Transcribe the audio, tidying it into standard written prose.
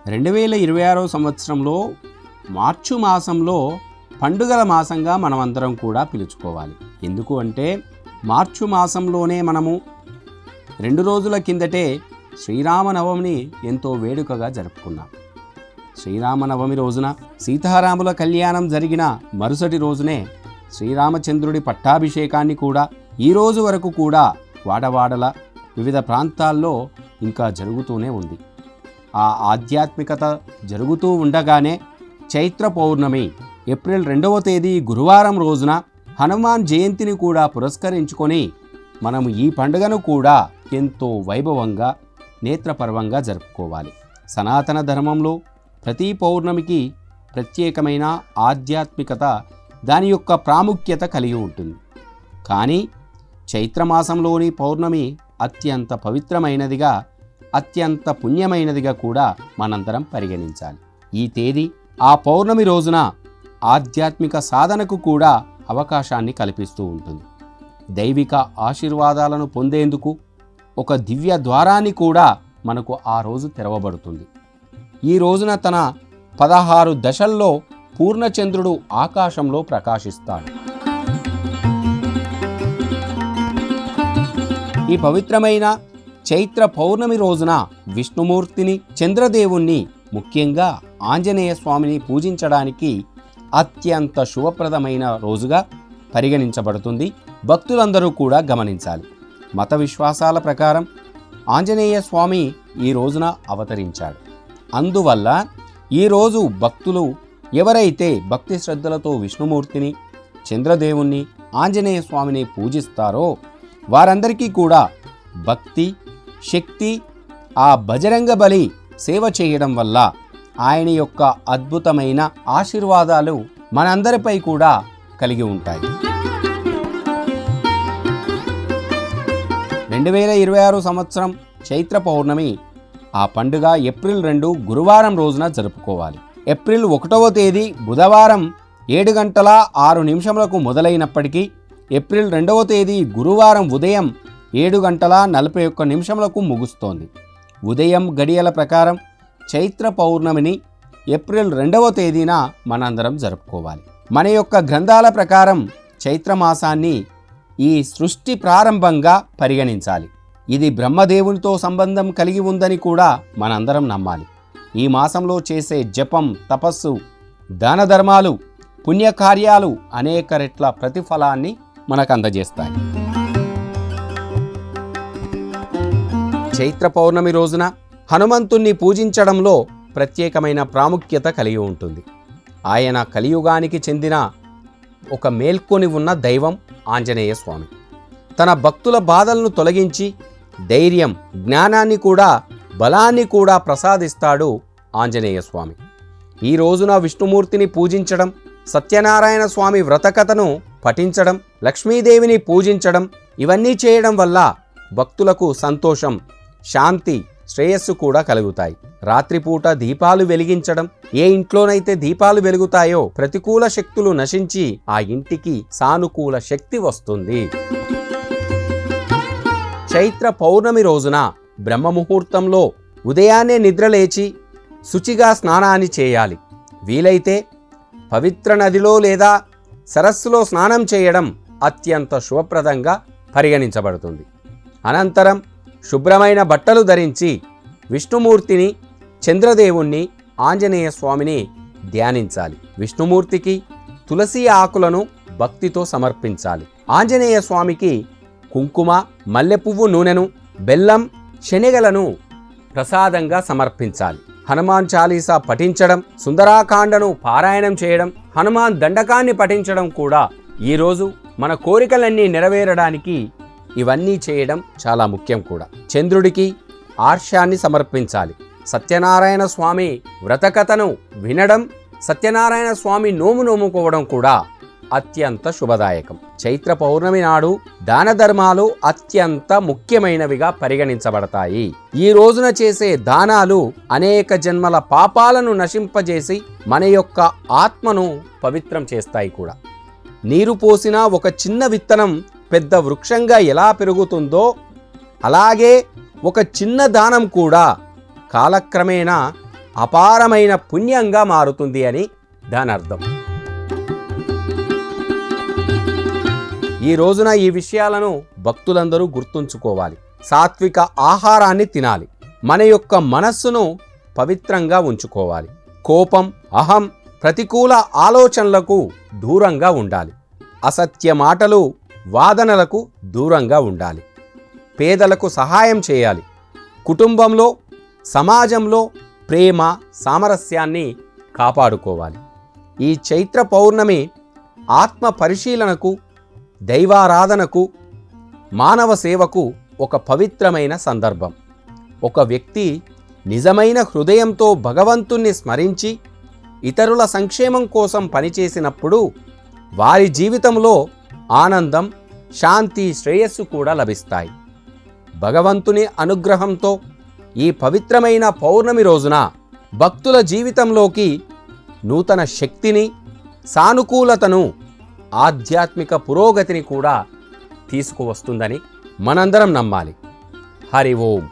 2026 సంవత్సరంలో మార్చి మాసంలో పండుగల మాసంగా మనమందరం కూడా పిలుచుకోవాలి. ఎందుకు అంటే మార్చి మాసంలోనే మనము 2 రోజుల కిందటే శ్రీరామనవమిని ఎంతో వేడుకగా జరుపుకున్నాం. శ్రీరామనవమి రోజున సీతారాముల కళ్యాణం జరిగిన మరుసటి రోజునే శ్రీరామచంద్రుడి పట్టాభిషేకాన్ని కూడా ఈ రోజు వరకు కూడా వాడవాడల వివిధ ప్రాంతాల్లో ఇంకా జరుగుతూనే ఉంది. ఆ ఆధ్యాత్మికత జరుగుతూ ఉండగానే చైత్ర పౌర్ణమి ఏప్రిల్ 2వ తేదీ గురువారం రోజున హనుమాన్ జయంతిని కూడా పురస్కరించుకొని మనము ఈ పండుగను కూడా ఎంతో వైభవంగా నేత్రపర్వంగా జరుపుకోవాలి. సనాతన ధర్మంలో ప్రతి పౌర్ణమికి ప్రత్యేకమైన ఆధ్యాత్మికత, దాని యొక్క ప్రాముఖ్యత కలిగి ఉంటుంది. కానీ చైత్రమాసంలోని పౌర్ణమి అత్యంత పవిత్రమైనదిగా, అత్యంత పుణ్యమైనదిగా కూడా మనందరం పరిగణించాలి. ఈ తేదీ ఆ పౌర్ణమి రోజున ఆధ్యాత్మిక సాధనకు కూడా అవకాశాన్ని కల్పిస్తూ ఉంటుంది. దైవిక ఆశీర్వాదాలను పొందేందుకు ఒక దివ్య ద్వారాన్ని కూడా మనకు ఆ రోజు తెరవబడుతుంది. ఈ రోజున తన 16 దశల్లో పూర్ణచంద్రుడు ఆకాశంలో ప్రకాశిస్తాడు. ఈ పవిత్రమైన చైత్ర పౌర్ణమి రోజున విష్ణుమూర్తిని, చంద్రదేవుణ్ణి, ముఖ్యంగా ఆంజనేయ స్వామిని పూజించడానికి అత్యంత శుభప్రదమైన రోజుగా పరిగణించబడుతుంది. భక్తులందరూ కూడా గమనించాలి. మత విశ్వాసాల ప్రకారం ఆంజనేయ స్వామి ఈ రోజున అవతరించాడు. అందువల్ల ఈరోజు భక్తులు ఎవరైతే భక్తి శ్రద్ధలతో విష్ణుమూర్తిని, చంద్రదేవుణ్ణి, ఆంజనేయ స్వామిని పూజిస్తారో వారందరికీ కూడా భక్తి, శక్తి, ఆ బజరంగ బలి సేవ చేయడం వల్ల ఆయన యొక్క అద్భుతమైన ఆశీర్వాదాలు మనందరిపై కూడా కలిగి ఉంటాయి. 2026 సంవత్సరం చైత్ర పౌర్ణమి ఆ పండుగ ఏప్రిల్ 2 గురువారం రోజున జరుపుకోవాలి. ఏప్రిల్ 1వ తేదీ బుధవారం 7:06 మొదలైనప్పటికీ ఏప్రిల్ 2వ తేదీ గురువారం ఉదయం 7:41 ముగుస్తోంది. ఉదయం గడియల ప్రకారం చైత్ర పౌర్ణమిని ఏప్రిల్ 2వ తేదీన మనందరం జరుపుకోవాలి. మన యొక్క గ్రంథాల ప్రకారం చైత్రమాసాన్ని ఈ సృష్టి ప్రారంభంగా పరిగణించాలి. ఇది బ్రహ్మదేవునితో సంబంధం కలిగి ఉందని కూడా మనందరం నమ్మాలి. ఈ మాసంలో చేసే జపం, తపస్సు, దాన ధర్మాలు, పుణ్యకార్యాలు అనేక రెట్ల ప్రతిఫలాన్ని మనకు అందజేస్తాయి. చైత్ర పౌర్ణమి రోజున హనుమంతుణ్ణి పూజించడంలో ప్రత్యేకమైన ప్రాముఖ్యత కలిగి ఉంటుంది. ఆయన కలియుగానికి చెందిన ఒక మేల్కొని ఉన్న దైవం ఆంజనేయ స్వామి. తన భక్తుల బాధలను తొలగించి ధైర్యం, జ్ఞానాన్ని కూడా, బలాన్ని కూడా ప్రసాదిస్తాడు ఆంజనేయ స్వామి. ఈ రోజున విష్ణుమూర్తిని పూజించడం, సత్యనారాయణ స్వామి వ్రతకథను పఠించడం, లక్ష్మీదేవిని పూజించడం, ఇవన్నీ చేయడం వల్ల భక్తులకు సంతోషం, శాంతి, శ్రేయస్సు కూడా కలుగుతాయి. రాత్రిపూట దీపాలు వెలిగించడం, ఏ ఇంట్లోనైతే దీపాలు వెలుగుతాయో ప్రతికూల శక్తులు నశించి ఆ ఇంటికి సానుకూల శక్తి వస్తుంది. చైత్ర పౌర్ణమి రోజున బ్రహ్మముహూర్తంలో ఉదయాన్నే నిద్రలేచి శుచిగా స్నానాన్ని చేయాలి. వీలైతే పవిత్ర నదిలో లేదా సరస్సులో స్నానం చేయడం అత్యంత శుభప్రదంగా పరిగణించబడుతుంది. అనంతరం శుభ్రమైన బట్టలు ధరించి విష్ణుమూర్తిని, చంద్రదేవుణ్ణి, ఆంజనేయ స్వామిని ధ్యానించాలి. విష్ణుమూర్తికి తులసి ఆకులను భక్తితో సమర్పించాలి. ఆంజనేయ స్వామికి కుంకుమ, మల్లెపువ్వు నూనెను, బెల్లం, శనగలను ప్రసాదంగా సమర్పించాలి. హనుమాన్ చాలీసా పఠించడం, సుందరాకాండను పారాయణం చేయడం, హనుమాన్ దండకాన్ని పఠించడం కూడా ఈరోజు మన కోరికలన్నీ నెరవేరడానికి ఇవన్నీ చేయడం చాలా ముఖ్యం కూడా. చంద్రుడికి ఆర్షాన్ని సమర్పించాలి. సత్యనారాయణ స్వామి వ్రతకథను వినడం, సత్యనారాయణ స్వామి నోముకోవడం కూడా అత్యంత శుభదాయకం. చైత్ర పౌర్ణమి నాడు దాన ధర్మాలు అత్యంత ముఖ్యమైనవిగా పరిగణించబడతాయి. ఈ రోజున చేసే దానాలు అనేక జన్మల పాపాలను నశింపజేసి మన యొక్క ఆత్మను పవిత్రం చేస్తాయి కూడా. నీరు పోసిన ఒక చిన్న విత్తనం పెద్ద వృక్షంగా ఎలా పెరుగుతుందో అలాగే ఒక చిన్న దానం కూడా కాలక్రమేణా అపారమైన పుణ్యంగా మారుతుంది అని దాని అర్థం. ఈ రోజున ఈ విషయాలను భక్తులందరూ గుర్తుంచుకోవాలి. సాత్విక ఆహారాన్ని తినాలి. మన యొక్క మనస్సును పవిత్రంగా ఉంచుకోవాలి. కోపం, అహం, ప్రతికూల ఆలోచనలకు దూరంగా ఉండాలి. అసత్య మాటలు, వాదనలకు దూరంగా ఉండాలి. పేదలకు సహాయం చేయాలి. కుటుంబంలో, సమాజంలో ప్రేమ, సామరస్యాన్ని కాపాడుకోవాలి. ఈ చైత్ర పౌర్ణమి ఆత్మ పరిశీలనకు, దైవారాధనకు, మానవ సేవకు ఒక పవిత్రమైన సందర్భం. ఒక వ్యక్తి నిజమైన హృదయంతో భగవంతుణ్ణి స్మరించి ఇతరుల సంక్షేమం కోసం పనిచేసినప్పుడు వారి జీవితంలో ఆనందం, శాంతి, శ్రేయస్సు కూడా లభిస్తాయి. భగవంతుని అనుగ్రహంతో ఈ పవిత్రమైన పౌర్ణమి రోజున భక్తుల జీవితంలోకి నూతన శక్తిని, సానుకూలతను, ఆధ్యాత్మిక పురోగతిని కూడా తీసుకువస్తుందని మనందరం నమ్మాలి. హరి ఓం.